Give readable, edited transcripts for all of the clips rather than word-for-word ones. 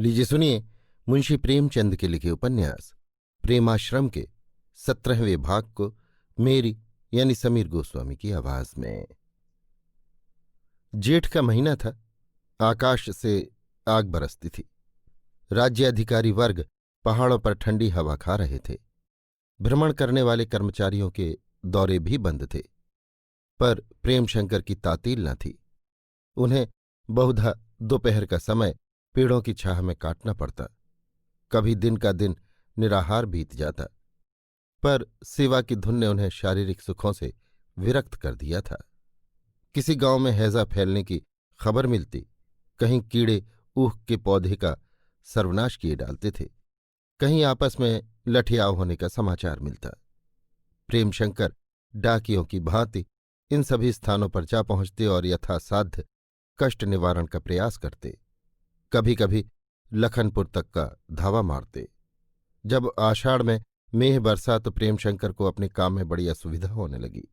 लीजिए सुनिए मुंशी प्रेमचंद के लिखे उपन्यास प्रेमाश्रम के 17वें भाग को मेरी यानी समीर गोस्वामी की आवाज में। जेठ का महीना था। आकाश से आग बरसती थी। राज्याधिकारी वर्ग पहाड़ों पर ठंडी हवा खा रहे थे। भ्रमण करने वाले कर्मचारियों के दौरे भी बंद थे, पर प्रेमशंकर की तातील न थी। उन्हें बहुधा दोपहर का समय पेड़ों की छाह में काटना पड़ता। कभी दिन का दिन निराहार बीत जाता, पर सेवा की धुन ने उन्हें शारीरिक सुखों से विरक्त कर दिया था। किसी गांव में हैजा फैलने की खबर मिलती, कहीं कीड़े ऊख के पौधे का सर्वनाश किए डालते थे, कहीं आपस में लठियाव होने का समाचार मिलता। प्रेमशंकर डाकियों की भांति इन सभी स्थानों पर जा पहुंचते और यथासाध्य कष्ट निवारण का प्रयास करते। कभी कभी लखनपुर तक का धावा मारते। जब आषाढ़ में मेघ बरसा तो प्रेमशंकर को अपने काम में बड़ी असुविधा होने लगी।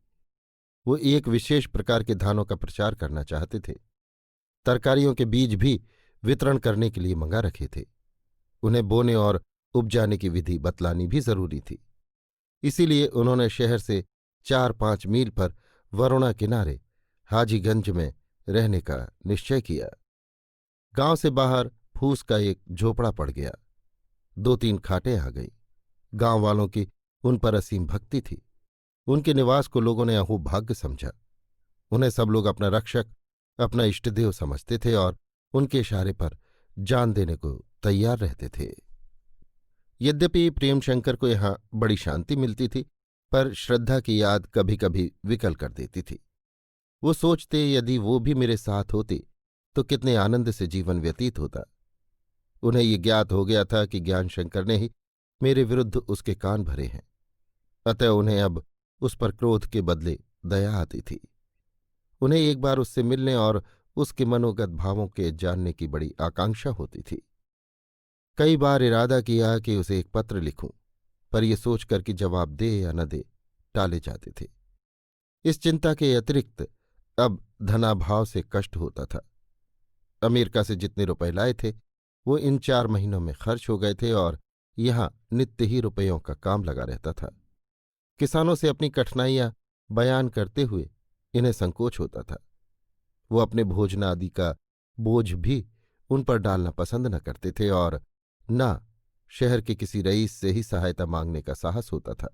वो एक विशेष प्रकार के धानों का प्रचार करना चाहते थे। तरकारियों के बीज भी वितरण करने के लिए मंगा रखे थे। उन्हें बोने और उपजाने की विधि बतलानी भी जरूरी थी। इसीलिए उन्होंने शहर से 4-5 मील पर वरुणा किनारे हाजीगंज में रहने का निश्चय किया। गांव से बाहर फूस का एक झोपड़ा पड़ गया। 2-3 खाटें आ गई। गांव वालों की उन पर असीम भक्ति थी। उनके निवास को लोगों ने अहोभाग्य समझा। उन्हें सब लोग अपना रक्षक, अपना इष्टदेव समझते थे और उनके इशारे पर जान देने को तैयार रहते थे। यद्यपि प्रेमशंकर को यहाँ बड़ी शांति मिलती थी, पर श्रद्धा की याद कभी कभी विकल कर देती थी। वो सोचते यदि वो भी मेरे साथ होती तो कितने आनंद से जीवन व्यतीत होता। उन्हें ये ज्ञात हो गया था कि ज्ञानशंकर ने ही मेरे विरुद्ध उसके कान भरे हैं, अतः उन्हें अब उस पर क्रोध के बदले दया आती थी। उन्हें एक बार उससे मिलने और उसके मनोगत भावों के जानने की बड़ी आकांक्षा होती थी। कई बार इरादा किया कि उसे एक पत्र लिखूं, पर यह सोचकर कि जवाब दे या न दे टाले जाते थे। इस चिंता के अतिरिक्त अब धनाभाव से कष्ट होता था। अमेरिका से जितने रुपए लाए थे वो इन 4 महीनों में खर्च हो गए थे और यहाँ नित्य ही रुपयों का काम लगा रहता था। किसानों से अपनी कठिनाइयां बयान करते हुए इन्हें संकोच होता था। वो अपने भोजनादि का बोझ भी उन पर डालना पसंद न करते थे और न शहर के किसी रईस से ही सहायता मांगने का साहस होता था।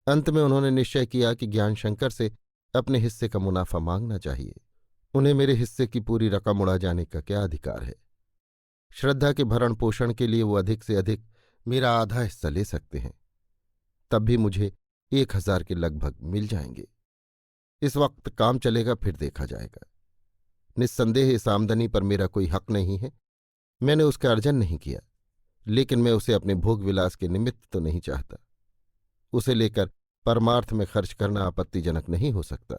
अंत में उन्होंने निश्चय किया कि ज्ञानशंकर से अपने हिस्से का मुनाफा मांगना चाहिए। उन्हें मेरे हिस्से की पूरी रकम उड़ा जाने का क्या अधिकार है। श्रद्धा के भरण पोषण के लिए वो अधिक से अधिक मेरा आधा हिस्सा ले सकते हैं, तब भी मुझे 1000 के लगभग मिल जाएंगे। इस वक्त काम चलेगा, फिर देखा जाएगा। निस्संदेह इस आमदनी पर मेरा कोई हक नहीं है। मैंने उसका अर्जन नहीं किया, लेकिन मैं उसे अपने भोग विलास के निमित्त तो नहीं चाहता। उसे लेकर परमार्थ में खर्च करना आपत्तिजनक नहीं हो सकता।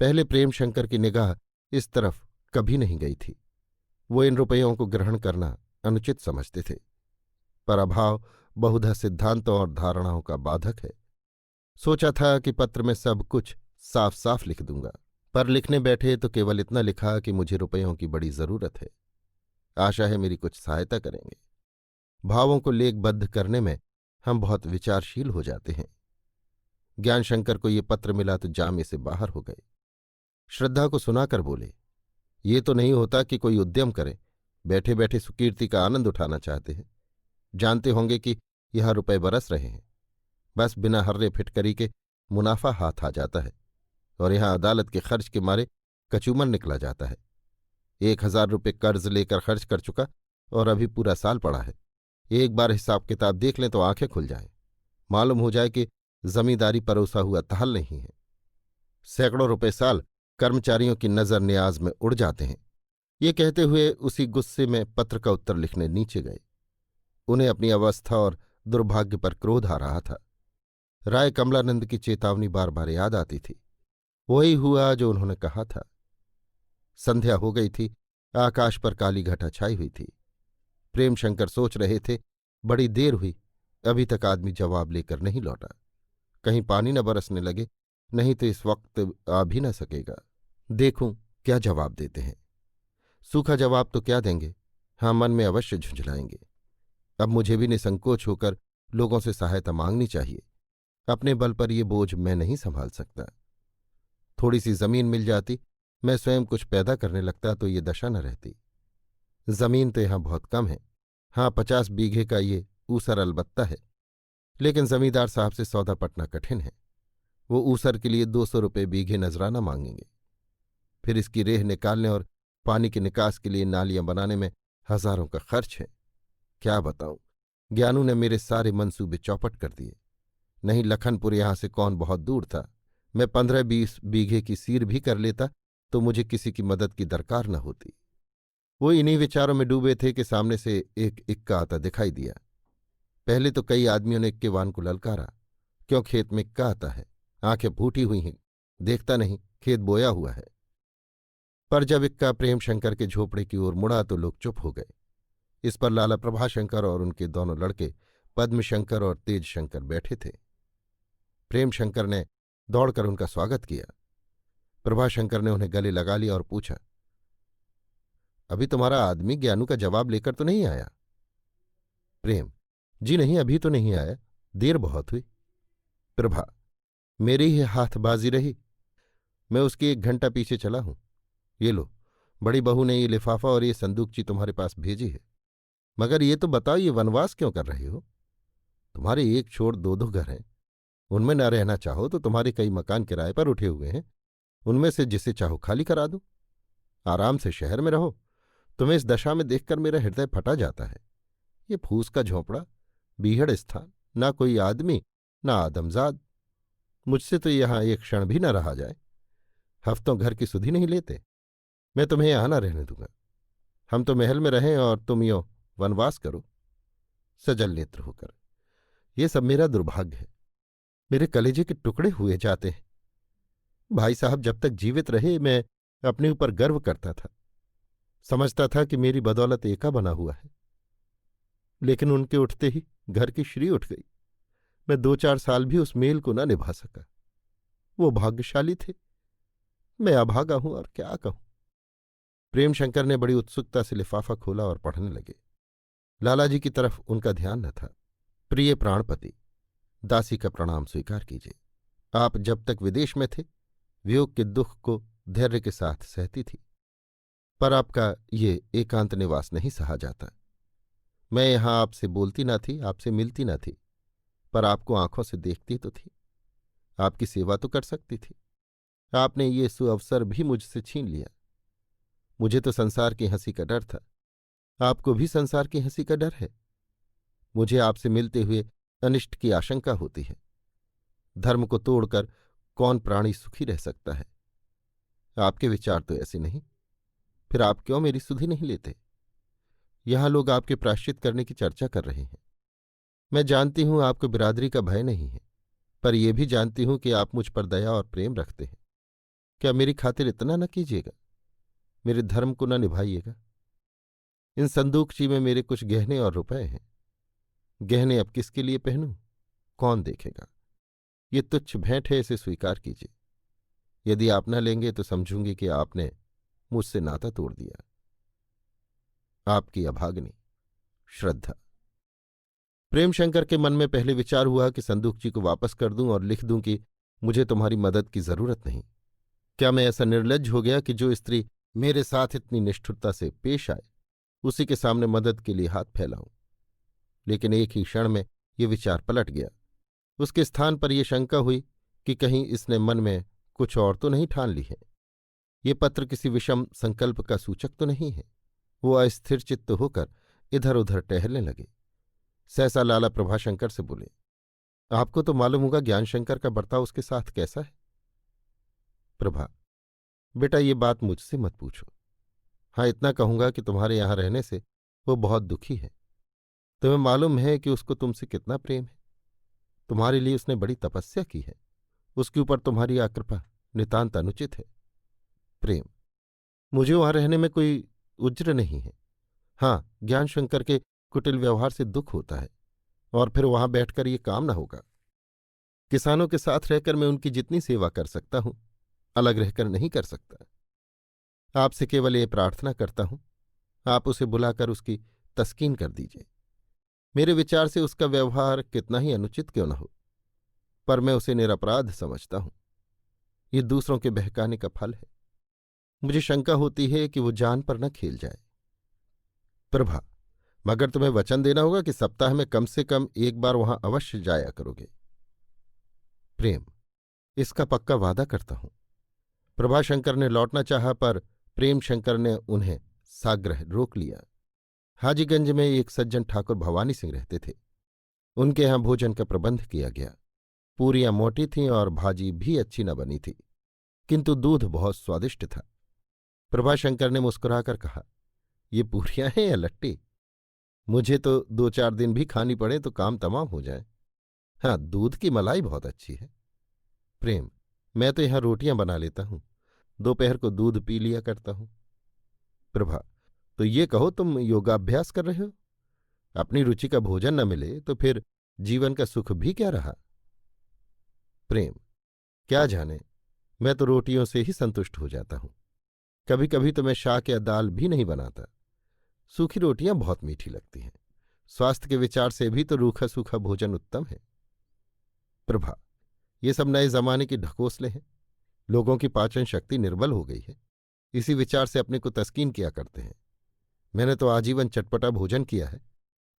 पहले प्रेमशंकर की निगाह इस तरफ कभी नहीं गई थी। वो इन रुपयों को ग्रहण करना अनुचित समझते थे, पर अभाव बहुधा सिद्धांतों और धारणाओं का बाधक है। सोचा था कि पत्र में सब कुछ साफ साफ लिख दूंगा, पर लिखने बैठे तो केवल इतना लिखा कि मुझे रुपयों की बड़ी जरूरत है। आशा है मेरी कुछ सहायता करेंगे। भावों को लेखबद्ध करने में हम बहुत विचारशील हो जाते हैं। ज्ञानशंकर को ये पत्र मिला तो जामे से बाहर हो गए। श्रद्धा को सुनाकर बोले, ये तो नहीं होता कि कोई उद्यम करे, बैठे बैठे सुकीर्ति का आनंद उठाना चाहते हैं। जानते होंगे कि यहाँ रुपए बरस रहे हैं, बस बिना हर्रे फिटकरी के मुनाफा हाथ आ जाता है और यहाँ अदालत के खर्च के मारे कचूमर निकला जाता है। 1000 रुपये कर्ज लेकर खर्च कर चुका और अभी पूरा साल पड़ा है। एक बार हिसाब किताब देख लें तो आंखें खुल जाएं। मालूम हो जाए कि जमींदारी परोसा हुआ ताल नहीं है। सैकड़ों रुपए साल कर्मचारियों की नजर न्याज में उड़ जाते हैं। ये कहते हुए उसी गुस्से में पत्र का उत्तर लिखने नीचे गए। उन्हें अपनी अवस्था और दुर्भाग्य पर क्रोध आ रहा था। राय कमलानंद की चेतावनी बार बार याद आती थी। वही हुआ जो उन्होंने कहा था। संध्या हो गई थी। आकाश पर काली घटा छाई हुई थी। प्रेमशंकर सोच रहे थे, बड़ी देर हुई, अभी तक आदमी जवाब लेकर नहीं लौटा। कहीं पानी न बरसने लगे, नहीं तो इस वक्त आ भी न सकेगा। देखूं क्या जवाब देते हैं। सूखा जवाब तो क्या देंगे, हाँ, मन में अवश्य झुंझलाएंगे। अब मुझे भी निसंकोच होकर लोगों से सहायता मांगनी चाहिए। अपने बल पर ये बोझ मैं नहीं संभाल सकता। थोड़ी सी जमीन मिल जाती, मैं स्वयं कुछ पैदा करने लगता तो ये दशा न रहती। जमीन तो यहां बहुत कम है। हाँ, 50 बीघे का ये ऊसर अलबत्ता है, लेकिन जमींदार साहब से सौदा पटना कठिन है। वो ऊसर के लिए 200 रुपये बीघे नजराना मांगेंगे। फिर इसकी रेह निकालने और पानी के निकास के लिए नालियां बनाने में हजारों का खर्च है। क्या बताऊं, ज्ञानू ने मेरे सारे मंसूबे चौपट कर दिए। नहीं, लखनपुर यहां से कौन बहुत दूर था। मैं 15-20 बीघे की सीर भी कर लेता तो मुझे किसी की मदद की दरकार न होती। वो इन्हीं विचारों में डूबे थे कि सामने से एक इक्का आता दिखाई दिया। पहले तो कई आदमियों ने इक्केवान को ललकारा, क्यों खेत में इक्का आता है, आंखें फूटी हुई हैं, देखता नहीं खेत बोया हुआ है। पर जब इक्का प्रेम शंकर के झोपड़े की ओर मुड़ा तो लोग चुप हो गए। इस पर लाला प्रभाशंकर और उनके दोनों लड़के पद्मशंकर और तेजशंकर बैठे थे। प्रेम शंकर ने दौड़कर उनका स्वागत किया। प्रभाशंकर ने उन्हें गले लगा लिया और पूछा, अभी तुम्हारा आदमी ज्ञानू का जवाब लेकर तो नहीं आया? प्रेम, जी नहीं, अभी तो नहीं आया, देर बहुत हुई। प्रभा, मेरी ही हाथबाजी रही, मैं उसकी 1 घंटा पीछे चला हूं। ये लो, बड़ी बहू ने ये लिफाफा और ये संदूकची तुम्हारे पास भेजी है। मगर ये तो बताओ, ये वनवास क्यों कर रहे हो? तुम्हारे एक छोड़ 2-2 घर हैं, उनमें न रहना चाहो तो तुम्हारे कई मकान किराए पर उठे हुए हैं, उनमें से जिसे चाहो खाली करा दो। आराम से शहर में रहो। तुम्हें इस दशा में देखकर मेरा हृदय फटा जाता है। ये फूस का झोंपड़ा, बीहड़ स्थान, ना कोई आदमी, ना आदमजाद। मुझसे तो यहां एक क्षण भी न रहा जाए। हफ्तों घर की सुधि नहीं लेते। मैं तुम्हें यहां न रहने दूंगा। हम तो महल में रहें और तुम यो वनवास करो। सजल नेत्र होकर, ये सब मेरा दुर्भाग्य है। मेरे कलेजे के टुकड़े हुए जाते हैं। भाई साहब जब तक जीवित रहे मैं अपने ऊपर गर्व करता था, समझता था कि मेरी बदौलत एका बना हुआ है। लेकिन उनके उठते ही घर की श्री उठ गई। मैं 2-4 साल भी उस मेल को न निभा सका। वो भाग्यशाली थे, मैं अभागा हूं और क्या कहूं। प्रेमशंकर ने बड़ी उत्सुकता से लिफाफा खोला और पढ़ने लगे। लालाजी की तरफ उनका ध्यान न था। प्रिय प्राणपति, दासी का प्रणाम स्वीकार कीजिए। आप जब तक विदेश में थे वियोग के दुख को धैर्य के साथ सहती थी, पर आपका ये एकांत निवास नहीं सहा जाता। मैं यहां आपसे बोलती न थी, आपसे मिलती न थी, पर आपको आंखों से देखती तो थी, आपकी सेवा तो कर सकती थी। आपने ये सुअवसर भी मुझसे छीन लिया। मुझे तो संसार की हंसी का डर था, आपको भी संसार की हंसी का डर है। मुझे आपसे मिलते हुए अनिष्ट की आशंका होती है। धर्म को तोड़कर कौन प्राणी सुखी रह सकता है? आपके विचार तो ऐसे नहीं। फिर आप क्यों मेरी सुधि नहीं लेते? यहां लोग आपके प्रायश्चित करने की चर्चा कर रहे हैं। मैं जानती हूं आपको बिरादरी का भय नहीं है, पर यह भी जानती हूं कि आप मुझ पर दया और प्रेम रखते हैं। क्या मेरी खातिर इतना न कीजिएगा? मेरे धर्म को न निभाइएगा। इन संदूकची में मेरे कुछ गहने और रुपए हैं। गहने अब किसके लिए पहनूं? कौन देखेगा? ये तुच्छ भेंट है, इसे स्वीकार कीजिए। यदि आप न लेंगे तो समझूंगी कि आपने मुझसे नाता तोड़ दिया। आपकी अभागिनी श्रद्धा। प्रेमशंकर के मन में पहले विचार हुआ कि संदूकची को वापस कर दूं और लिख दूं कि मुझे तुम्हारी मदद की जरूरत नहीं। क्या मैं ऐसा निर्लज्ज हो गया कि जो स्त्री मेरे साथ इतनी निष्ठुरता से पेश आए उसी के सामने मदद के लिए हाथ फैलाऊं? लेकिन एक ही क्षण में ये विचार पलट गया। उसके स्थान पर यह शंका हुई कि कहीं इसने मन में कुछ और तो नहीं ठान ली है। ये पत्र किसी विषम संकल्प का सूचक तो नहीं है। वो अस्थिर चित्त होकर इधर उधर टहलने लगे। सहसा लाला प्रभाशंकर से बोले, आपको तो मालूम होगा ज्ञानशंकर का बर्ताव उसके साथ कैसा है। प्रभा, बेटा ये बात मुझसे मत पूछो। हाँ, इतना कहूंगा कि तुम्हारे यहां रहने से वो बहुत दुखी है। तुम्हें मालूम है कि उसको तुमसे कितना प्रेम है। तुम्हारे लिए उसने बड़ी तपस्या की है। उसके ऊपर तुम्हारी आकृपा नितांत अनुचित है। प्रेम, मुझे वहां रहने में कोई उज्र नहीं है। हाँ, ज्ञानशंकर के कुटिल व्यवहार से दुख होता है, और फिर वहां बैठकर ये काम न होगा। किसानों के साथ रहकर मैं उनकी जितनी सेवा कर सकता हूं, अलग रहकर नहीं कर सकता। आपसे केवल ये प्रार्थना करता हूं, आप उसे बुलाकर उसकी तस्कीन कर दीजिए। मेरे विचार से उसका व्यवहार कितना ही अनुचित क्यों न हो, पर मैं उसे निरपराध समझता हूं। ये दूसरों के बहकाने का फल है। मुझे शंका होती है कि वो जान पर न खेल जाए। प्रभा, मगर तुम्हें वचन देना होगा कि सप्ताह में कम से कम एक बार वहां अवश्य जाया करोगे। प्रेम, इसका पक्का वादा करता हूं। प्रभाशंकर ने लौटना चाहा, पर प्रेम शंकर ने उन्हें साग्रह रोक लिया। हाजीगंज में एक सज्जन ठाकुर भवानी सिंह रहते थे। उनके यहां भोजन का प्रबंध किया गया। पूरियां मोटी थीं और भाजी भी अच्छी न बनी थी, किंतु दूध बहुत स्वादिष्ट था। प्रभाशंकर ने मुस्कुराकर कहा, ये पूरियां हैं या लट्टी? मुझे तो 2-4 दिन भी खानी पड़े तो काम तमाम हो जाए। हाँ, दूध की मलाई बहुत अच्छी है। प्रेम, मैं तो यहां रोटियां बना लेता हूं, दोपहर को दूध पी लिया करता हूं। प्रभा, तो ये कहो तुम योगाभ्यास कर रहे हो? अपनी रुचि का भोजन न मिले तो फिर जीवन का सुख भी क्या रहा? प्रेम, क्या जाने, मैं तो रोटियों से ही संतुष्ट हो जाता हूं। कभी कभी तो मैं शाक या दाल भी नहीं बनाता। सूखी रोटियां बहुत मीठी लगती हैं। स्वास्थ्य के विचार से भी तो रूखा सूखा भोजन उत्तम है। प्रभा, ये सब नए जमाने की ढकोसले हैं। लोगों की पाचन शक्ति निर्बल हो गई है, इसी विचार से अपने को तस्कीन किया करते हैं। मैंने तो आजीवन चटपटा भोजन किया है,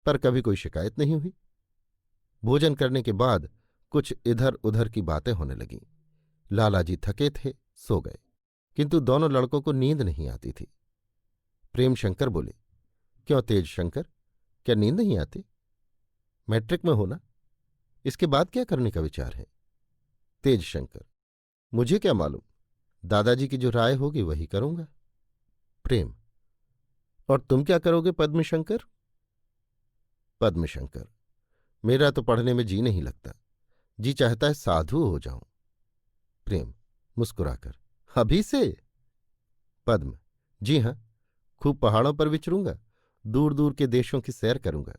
पर कभी कोई शिकायत नहीं हुई। भोजन करने के बाद कुछ इधर उधर की बातें होने लगीं। लालाजी थके थे, सो गए, किंतु दोनों लड़कों को नींद नहीं आती थी। प्रेम शंकर बोले, क्यों तेज शंकर, क्या नींद नहीं आती? मैट्रिक में हो ना, इसके बाद क्या करने का विचार है? तेज शंकर, मुझे क्या मालूम, दादाजी की जो राय होगी वही करूंगा। प्रेम, और तुम क्या करोगे पद्मशंकर? पद्मशंकर, मेरा तो पढ़ने में जी नहीं लगता। जी चाहता है साधु हो जाऊं। प्रेम मुस्कुराकर, अभी से? पद्म, जी हां, खूब पहाड़ों पर विचरूंगा, दूर दूर के देशों की सैर करूंगा।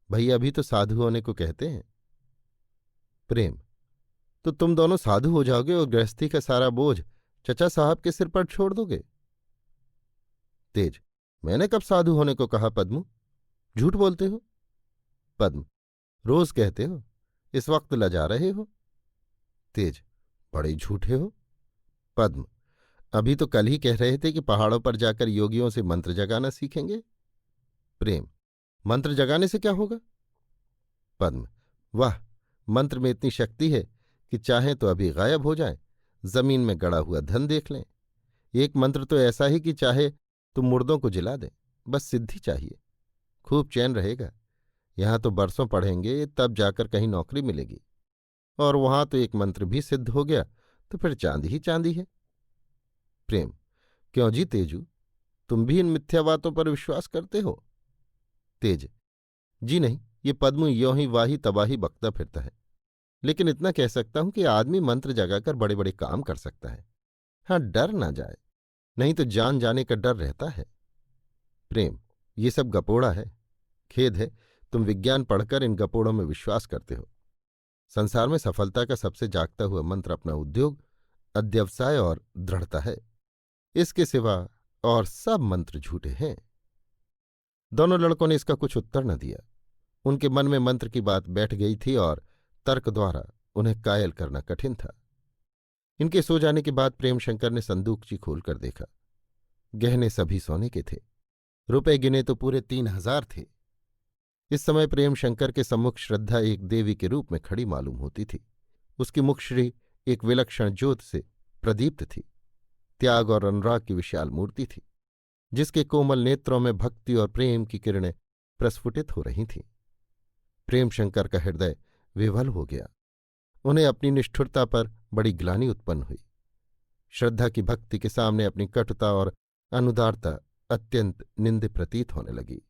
भैया अभी तो साधु होने को कहते हैं। प्रेम, तो तुम दोनों साधु हो जाओगे और गृहस्थी का सारा बोझ चचा साहब के सिर पर छोड़ दोगे। तेज, मैंने कब साधु होने को कहा पद्मू? झूठ बोलते हो। पद्म, रोज कहते हो, इस वक्त लजा रहे हो। तेज, बड़े झूठे हो। पद्म, अभी तो कल ही कह रहे थे कि पहाड़ों पर जाकर योगियों से मंत्र जगाना सीखेंगे। प्रेम, मंत्र जगाने से क्या होगा? पद्म, वाह, मंत्र में इतनी शक्ति है कि चाहें तो अभी गायब हो जाएं, जमीन में गड़ा हुआ धन देख लें। एक मंत्र तो ऐसा ही कि चाहे तो मुर्दों को जिला दें, बस सिद्धि चाहिए। खूब चैन रहेगा। यहां तो बरसों पढ़ेंगे तब जाकर कहीं नौकरी मिलेगी, और वहां तो एक मंत्र भी सिद्ध हो गया तो फिर चांदी ही चांदी है। प्रेम, क्यों जी तेजू, तुम भी इन मिथ्या बातों पर विश्वास करते हो? तेज, जी नहीं, ये पद्म यों ही वाही तबाही बकता फिरता है। लेकिन इतना कह सकता हूं कि आदमी मंत्र जगाकर बड़े बड़े काम कर सकता है। हाँ, डर ना जाए, नहीं तो जान जाने का डर रहता है। प्रेम, ये सब गपोड़ा है। खेद है, तुम विज्ञान पढ़कर इन गपोड़ों में विश्वास करते हो। संसार में सफलता का सबसे जागता हुआ मंत्र अपना उद्योग, अध्यवसाय और दृढ़ता है। इसके सिवा और सब मंत्र झूठे हैं। दोनों लड़कों ने इसका कुछ उत्तर न दिया। उनके मन में मंत्र की बात बैठ गई थी और तर्क द्वारा उन्हें कायल करना कठिन था। इनके सो जाने के बाद प्रेमशंकर ने संदूकची खोलकर देखा। गहने सभी सोने के थे। रुपए गिने तो पूरे 3,000 थे। इस समय प्रेमशंकर के सम्मुख श्रद्धा एक देवी के रूप में खड़ी मालूम होती थी। उसकी मुखश्री एक विलक्षण ज्योत से प्रदीप्त थी। त्याग और अनुराग की विशाल मूर्ति थी, जिसके कोमल नेत्रों में भक्ति और प्रेम की किरणें प्रस्फुटित हो रही थीं। प्रेमशंकर का हृदय विवल हो गया। उन्हें अपनी निष्ठुरता पर बड़ी ग्लानि उत्पन्न हुई। श्रद्धा की भक्ति के सामने अपनी कटुता और अनुदारता अत्यंत निंद्य प्रतीत होने लगी।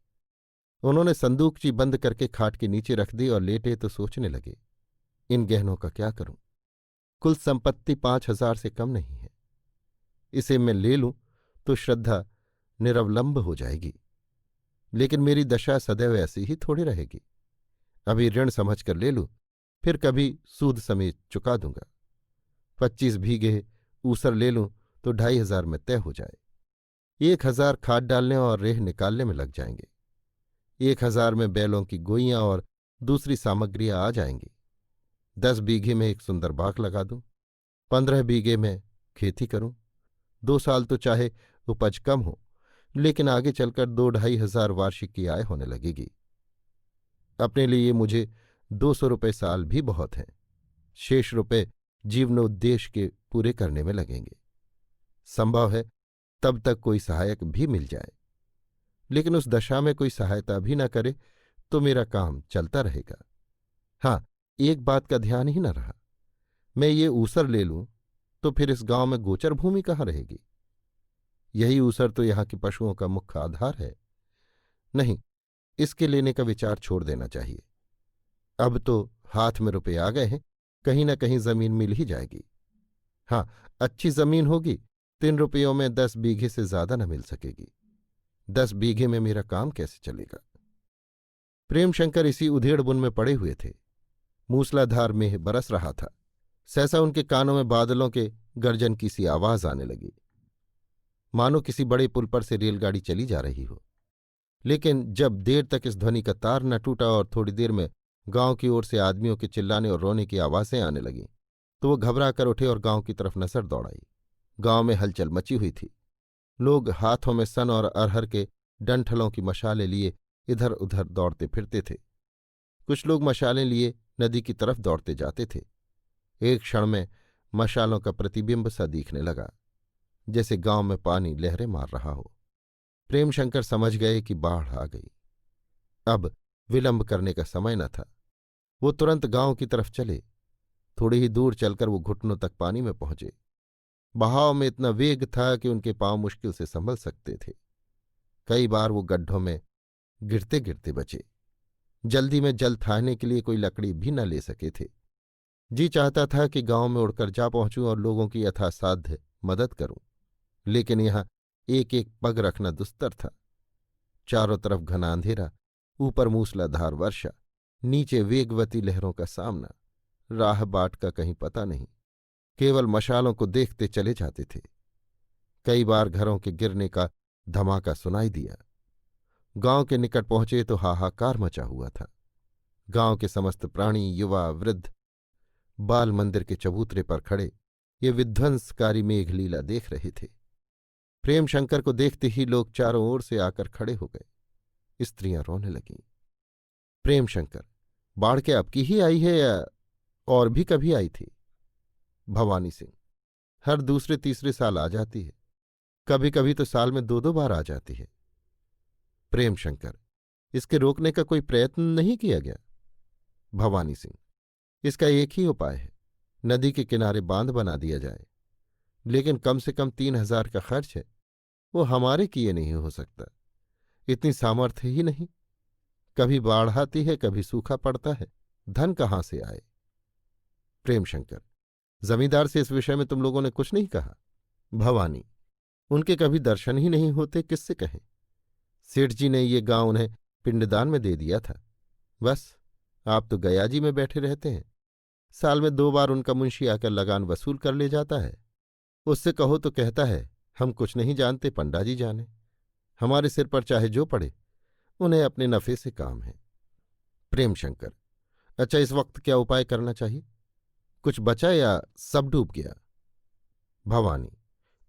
उन्होंने संदूकची बंद करके खाट के नीचे रख दी और लेटे तो सोचने लगे, इन गहनों का क्या करूं? कुल संपत्ति 5,000 से कम नहीं है। इसे मैं ले लूं तो श्रद्धा निरवलंब हो जाएगी, लेकिन मेरी दशा सदैव ऐसी ही थोड़ी रहेगी। अभी ऋण समझकर ले लूं, फिर कभी सूद समेत चुका दूंगा। 25 बीघे ऊसर ले लूं तो 2,500 में तय हो जाए। 1000 खाद डालने और रेह निकालने में लग जाएंगे। 1000 में बैलों की गोइयां और दूसरी सामग्रियां आ जाएंगी। 10 बीघे में एक सुंदर बाग लगा दूं। 15 बीघे में खेती करूं। 2 साल तो चाहे उपज कम हो, लेकिन आगे चलकर 2-2.5 हजार वार्षिक की आय होने लगेगी। अपने लिए मुझे 200 रुपये साल भी बहुत हैं। शेष रुपये जीवनोद्देश्य के पूरे करने में लगेंगे। संभव है तब तक कोई सहायक भी मिल जाए, लेकिन उस दशा में कोई सहायता भी न करे तो मेरा काम चलता रहेगा। हाँ, एक बात का ध्यान ही न रहा, मैं ये ऊसर ले लूं तो फिर इस गांव में गोचर भूमि कहाँ रहेगी? यही ऊसर तो यहाँ के पशुओं का मुख्य आधार है। नहीं, इसके लेने का विचार छोड़ देना चाहिए। अब तो हाथ में रुपए आ गए हैं, कहीं न कहीं जमीन मिल ही जाएगी। हाँ, अच्छी जमीन होगी तो इन रुपयों में 10 बीघे से ज्यादा न मिल सकेगी। 10 बीघे में मेरा काम कैसे चलेगा? प्रेमशंकर इसी उधेड़ बुन में पड़े हुए थे। मूसलाधार मेघ बरस रहा था। सहसा उनके कानों में बादलों के गर्जन की सी आवाज आने लगी, मानो किसी बड़े पुल पर से रेलगाड़ी चली जा रही हो। लेकिन जब देर तक इस ध्वनि का तार न टूटा और थोड़ी देर में गांव की ओर से आदमियों के चिल्लाने और रोने की आवाजें आने लगीं, तो वो घबरा कर उठे और गांव की तरफ नजर दौड़ाई। गांव में हलचल मची हुई थी। लोग हाथों में सन और अरहर के डंठलों की मशालें लिए इधर उधर दौड़ते फिरते थे। कुछ लोग मशालें लिए नदी की तरफ दौड़ते जाते थे। एक क्षण में मशालों का प्रतिबिंब सा दिखने लगा, जैसे गांव में पानी लहरें मार रहा हो। प्रेमशंकर समझ गए कि बाढ़ आ गई। अब विलंब करने का समय न था। वो तुरंत गांव की तरफ चले। थोड़ी ही दूर चलकर वो घुटनों तक पानी में पहुंचे। बहाव में इतना वेग था कि उनके पांव मुश्किल से संभल सकते थे। कई बार वो गड्ढों में गिरते गिरते बचे। जल्दी में जल थाने के लिए कोई लकड़ी भी न ले सके थे। जी चाहता था कि गांव में उड़कर जा पहुंचूं और लोगों की यथासाध्य मदद करूं, लेकिन यहां एक एक पग रखना दुस्तर था। चारों तरफ घना अंधेरा, ऊपर मूसलाधार वर्षा, नीचे वेगवती लहरों का सामना। राह बाट का कहीं पता नहीं। केवल मशालों को देखते चले जाते थे। कई बार घरों के गिरने का धमाका सुनाई दिया। गांव के निकट पहुंचे तो हाहाकार मचा हुआ था। गांव के समस्त प्राणी, युवा, वृद्ध बाल मंदिर के चबूतरे पर खड़े ये विध्वंसकारी मेघलीला देख रहे थे। प्रेमशंकर को देखते ही लोग चारों ओर से आकर खड़े हो गए। स्त्रियां रोने लगीं। प्रेमशंकर, बाढ़ क्या अब की ही आई है या और भी कभी आई थी? भवानी सिंह, हर दूसरे तीसरे साल आ जाती है। कभी कभी तो साल में 2-2 बार आ जाती है। प्रेमशंकर, इसके रोकने का कोई प्रयत्न नहीं किया गया? भवानी सिंह, इसका एक ही उपाय है, नदी के किनारे बांध बना दिया जाए, लेकिन कम से कम 3,000 का खर्च है। वो हमारे किए नहीं हो सकता, इतनी सामर्थ्य ही नहीं। कभी बाढ़ आती है, कभी सूखा पड़ता है, धन कहाँ से आए? प्रेमशंकर, जमींदार से इस विषय में तुम लोगों ने कुछ नहीं कहा? भवानी, उनके कभी दर्शन ही नहीं होते, किससे कहें? सेठ जी ने ये गांव उन्हें पिंडदान में दे दिया था। बस आप तो गयाजी में बैठे रहते हैं। साल में 2 बार उनका मुंशी आकर लगान वसूल कर ले जाता है। उससे कहो तो कहता है, हम कुछ नहीं जानते, पंडा जी जाने। हमारे सिर पर चाहे जो पड़े, उन्हें अपने नफे से काम है। प्रेमशंकर, अच्छा, इस वक्त क्या उपाय करना चाहिए? कुछ बचा या सब डूब गया? भवानी,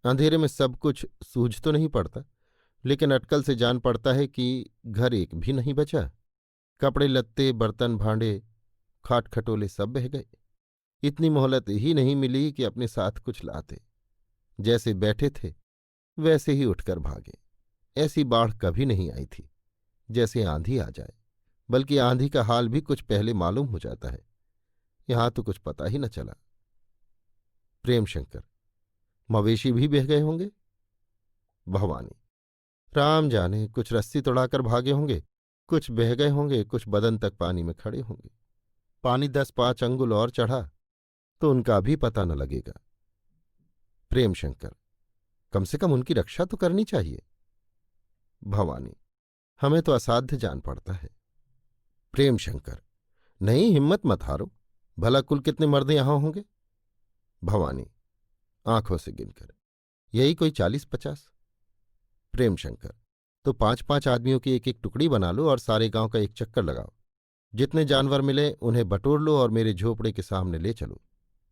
अंधेरे में सब कुछ सूझ तो नहीं पड़ता, लेकिन अटकल से जान पड़ता है कि घर एक भी नहीं बचा। कपड़े लत्ते, बर्तन भांडे, खाट खटोले सब बह गए। इतनी मोहलत ही नहीं मिली कि अपने साथ कुछ लाते। जैसे बैठे थे वैसे ही उठकर भागे। ऐसी बाढ़ कभी नहीं आई थी। जैसे आंधी आ जाए, बल्कि आंधी का हाल भी कुछ पहले मालूम हो जाता है। यहां तो कुछ पता ही न चला। प्रेमशंकर, मवेशी भी बह गए होंगे? भवानी, राम जाने, कुछ रस्सी तोड़ाकर भागे होंगे, कुछ बह गए होंगे, कुछ बदन तक पानी में खड़े होंगे। पानी 10-5 अंगुल और चढ़ा तो उनका भी पता न लगेगा। प्रेमशंकर, कम से कम उनकी रक्षा तो करनी चाहिए। भवानी, हमें तो असाध्य जान पड़ता है। प्रेमशंकर, नहीं, हिम्मत मत हारो। भला कुल कितने मर्द यहां होंगे? भवानी, आंखों से गिनकर, यही कोई 40-50। प्रेमशंकर, तो 5-5 आदमियों की एक एक टुकड़ी बना लो और सारे गांव का एक चक्कर लगाओ। जितने जानवर मिले उन्हें बटोर लो और मेरे झोपड़े के सामने ले चलो।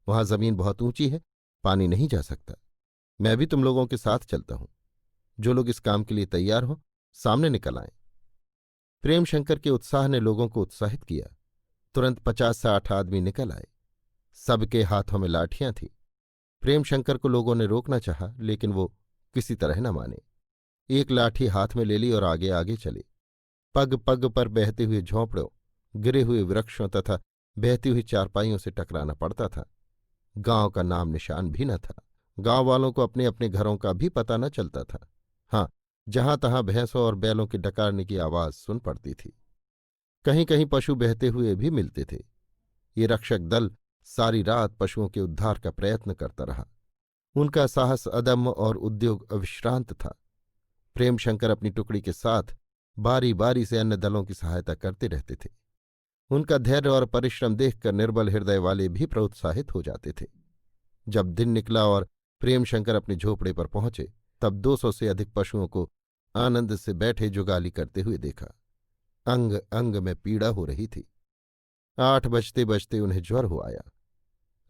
वहां जमीन बहुत ऊंची है, पानी नहीं जा सकता। मैं भी तुम लोगों के साथ चलता हूं। जो लोग इस काम के लिए तैयार हो सामने निकल आए। प्रेमशंकर के उत्साह ने लोगों को उत्साहित किया। तुरंत 50-60 आदमी निकल आए। सबके हाथों में लाठियां थीं। प्रेमशंकर को लोगों ने रोकना चाहा, लेकिन वो किसी तरह न माने। एक लाठी हाथ में ले ली और आगे आगे चले। पग पग पर बहते हुए झोंपड़ों, गिरे हुए वृक्षों तथा बहती हुई चारपाइयों से टकराना पड़ता था। गांव का नाम निशान भी न था। गांव वालों को अपने अपने घरों का भी पता न चलता था। हाँ, जहां तहां भैंसों और बैलों के डकारने की आवाज सुन पड़ती थी। कहीं कहीं पशु बहते हुए भी मिलते थे। ये रक्षक दल सारी रात पशुओं के उद्धार का प्रयत्न करता रहा। उनका साहस अदम्य और उद्योग अविश्रांत था। प्रेमशंकर अपनी टुकड़ी के साथ बारी बारी से अन्य दलों की सहायता करते रहते थे। उनका धैर्य और परिश्रम देखकर निर्बल हृदय वाले भी प्रोत्साहित हो जाते थे। जब दिन निकला और प्रेमशंकर अपने झोपड़े पर पहुंचे, तब 200 से अधिक पशुओं को आनंद से बैठे जुगाली करते हुए देखा। अंग अंग में पीड़ा हो रही थी। 8 बजते बजते उन्हें ज्वर हो आया।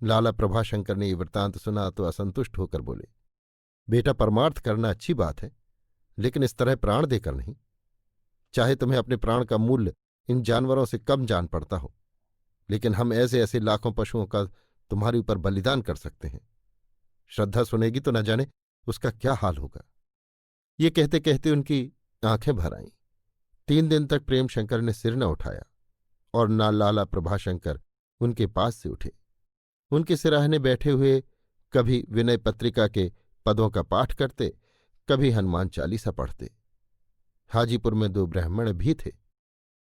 लाला प्रभाशंकर ने ये वृत्तांत सुना तो असंतुष्ट होकर बोले, बेटा, परमार्थ करना अच्छी बात है, लेकिन इस तरह प्राण देकर नहीं। चाहे तुम्हें अपने प्राण का मूल्य इन जानवरों से कम जान पड़ता हो, लेकिन हम ऐसे ऐसे लाखों पशुओं का तुम्हारे ऊपर बलिदान कर सकते हैं। श्रद्धा सुनेगी तो न जाने उसका क्या हाल होगा। ये कहते कहते उनकी आंखें भर आईं। 3 दिन तक प्रेमशंकर ने सिर न उठाया और ना लाला प्रभाशंकर उनके पास से उठे। उनके सिराहने बैठे हुए कभी विनय पत्रिका के पदों का पाठ करते, कभी हनुमान चालीसा पढ़ते। हाजीपुर में 2 ब्राह्मण भी थे।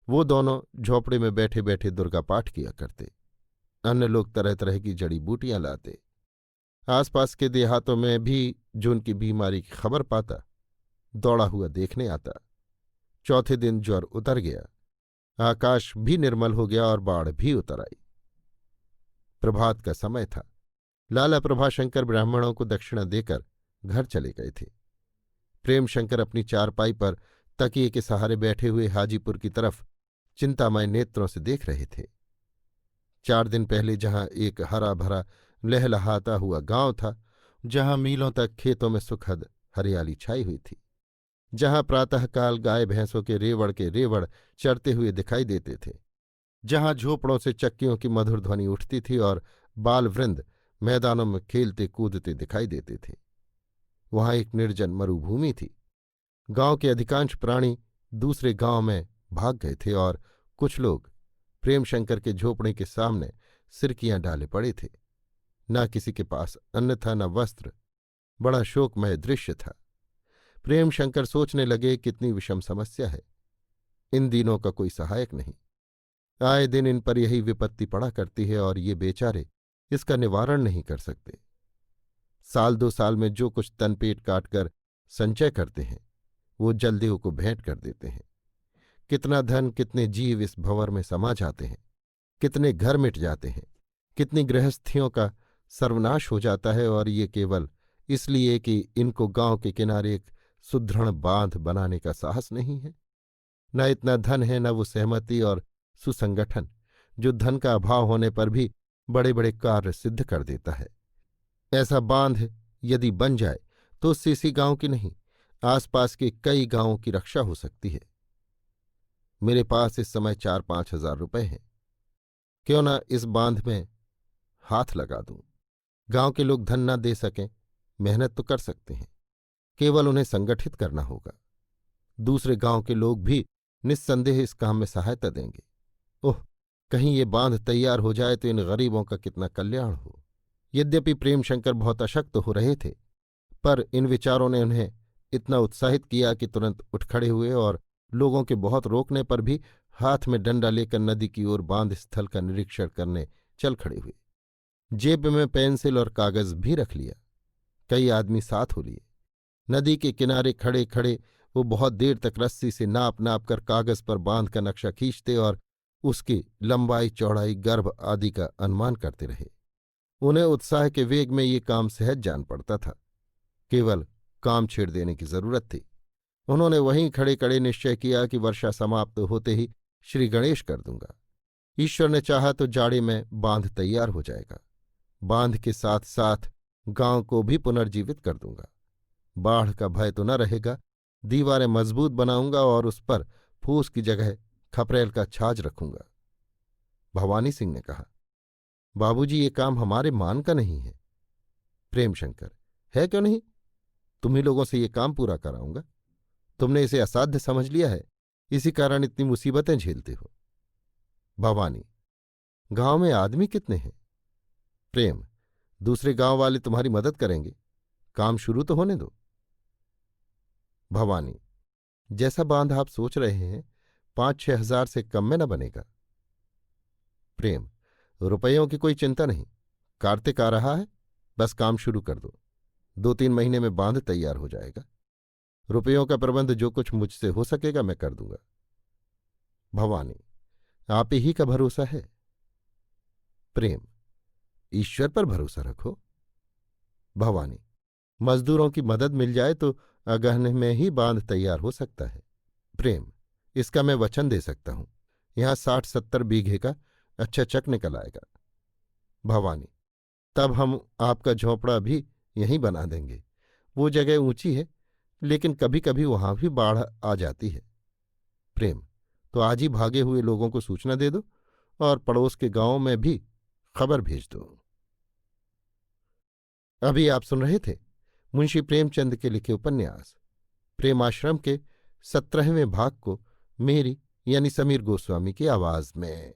वो दोनों झोपड़े में बैठे बैठे दुर्गा पाठ किया करते। अन्य लोग तरह तरह की जड़ी बूटियां लाते। आसपास के देहातों में भी जो उनकी बीमारी की खबर पाता, दौड़ा हुआ देखने आता। चौथे दिन ज्वर उतर गया, आकाश भी निर्मल हो गया और बाढ़ भी उतर आई। प्रभात का समय था। लाला प्रभाशंकर ब्राह्मणों को दक्षिणा देकर घर चले गए थे। प्रेमशंकर अपनी चारपाई पर तकिए के सहारे बैठे हुए हाजीपुर की तरफ चिंतामय नेत्रों से देख रहे थे। 4 दिन पहले जहां एक हरा भरा लहलहाता हुआ गांव था, जहां मीलों तक खेतों में सुखद हरियाली छाई हुई थी, जहां प्रातःकाल गाय भैंसों के रेवड़ चरते हुए दिखाई देते थे, जहां झोपड़ों से चक्कियों की मधुर ध्वनि उठती थी और बालवृंद मैदानों में खेलते कूदते दिखाई देते थे, वहां एक निर्जन मरुभूमि थी। गांव के अधिकांश प्राणी दूसरे गांव में भाग गए थे और कुछ लोग प्रेमशंकर के झोपड़े के सामने सिरकियां डाले पड़े थे। न किसी के पास अन्न था, न वस्त्र। बड़ा शोकमय दृश्य था। प्रेमशंकर सोचने लगे, कितनी विषम समस्या है। इन दिनों का कोई सहायक नहीं। आए दिन इन पर यही विपत्ति पड़ा करती है और ये बेचारे इसका निवारण नहीं कर सकते। 1-2 साल में जो कुछ तनपेट काटकर संचय करते हैं, वो जलदेव को भेंट कर देते हैं। कितना धन, कितने जीव इस भंवर में समा जाते हैं, कितने घर मिट जाते हैं, कितनी गृहस्थियों का सर्वनाश हो जाता है, और ये केवल इसलिए कि इनको गांव के किनारे एक सुदृढ़ बांध बनाने का साहस नहीं है। न इतना धन है, न वो सहमति और सुसंगठन जो धन का अभाव होने पर भी बड़े बड़े कार्य सिद्ध कर देता है। ऐसा बांध यदि बन जाए तो उससे इसी गांव की नहीं, आसपास के कई गांवों की रक्षा हो सकती है। मेरे पास इस समय 4-5 हजार रुपए हैं। क्यों न इस बांध में हाथ लगा दूं। गांव के लोग धन न दे सकें, मेहनत तो कर सकते हैं, केवल उन्हें संगठित करना होगा। दूसरे गांव के लोग भी निस्संदेह इस काम में सहायता देंगे। ओह, कहीं ये बांध तैयार हो जाए तो इन गरीबों का कितना कल्याण हो। यद्यपि प्रेमशंकर बहुत अशक्त हो रहे थे, पर इन विचारों ने उन्हें इतना उत्साहित किया कि तुरंत उठ खड़े हुए और लोगों के बहुत रोकने पर भी हाथ में डंडा लेकर नदी की ओर बांध स्थल का निरीक्षण करने चल खड़े हुए। जेब में पेंसिल और कागज भी रख लिया। कई आदमी साथ हो लिए। नदी के किनारे खड़े खड़े वो बहुत देर तक रस्सी से नाप नाप कर कागज पर बांध का नक्शा खींचते और उसकी लंबाई, चौड़ाई, गर्भ आदि का अनुमान करते रहे। उन्हें उत्साह के वेग में ये काम सहज जान पड़ता था। केवल काम छेड़ देने की जरूरत थी। उन्होंने वहीं खड़े खड़े निश्चय किया कि वर्षा समाप्त होते ही श्री गणेश कर दूंगा। ईश्वर ने चाहा तो जाड़े में बांध तैयार हो जाएगा। बांध के साथ साथ गांव को भी पुनर्जीवित कर दूंगा। बाढ़ का भय तो न रहेगा। दीवारें मजबूत बनाऊंगा और उस पर फूस की जगह खपरेल का छाज रखूंगा। भवानी सिंह ने कहा, बाबूजी, ये काम हमारे मान का नहीं है। प्रेमशंकर, है क्यों नहीं? तुम्ही लोगों से ये काम पूरा कराऊंगा। तुमने इसे असाध्य समझ लिया है, इसी कारण इतनी मुसीबतें झेलते हो। भवानी, गांव में आदमी कितने हैं? प्रेम, दूसरे गांव वाले तुम्हारी मदद करेंगे। काम शुरू तो होने दो। भवानी, जैसा बांध आप सोच रहे हैं 5-6 हजार से कम में न बनेगा। प्रेम, रुपयों की कोई चिंता नहीं। कार्तिक आ रहा है, बस काम शुरू कर दो। 2-3 महीने में बांध तैयार हो जाएगा। रुपयों का प्रबंध जो कुछ मुझसे हो सकेगा मैं कर दूंगा। भवानी, आप ही का भरोसा है। प्रेम, ईश्वर पर भरोसा रखो। भवानी, मजदूरों की मदद मिल जाए तो अगहन में ही बांध तैयार हो सकता है। प्रेम, इसका मैं वचन दे सकता हूं। यहां 60-70 बीघे का अच्छा चक निकल आएगा। भवानी, तब हम आपका झोंपड़ा भी यहीं बना देंगे। वो जगह ऊंची है, लेकिन कभी कभी वहां भी बाढ़ आ जाती है। प्रेम, तो आज ही भागे हुए लोगों को सूचना दे दो और पड़ोस के गांवों में भी खबर भेज दो। अभी आप सुन रहे थे मुंशी प्रेमचंद के लिखे उपन्यास प्रेमाश्रम के 17वें भाग को मेरी यानी समीर गोस्वामी की आवाज में।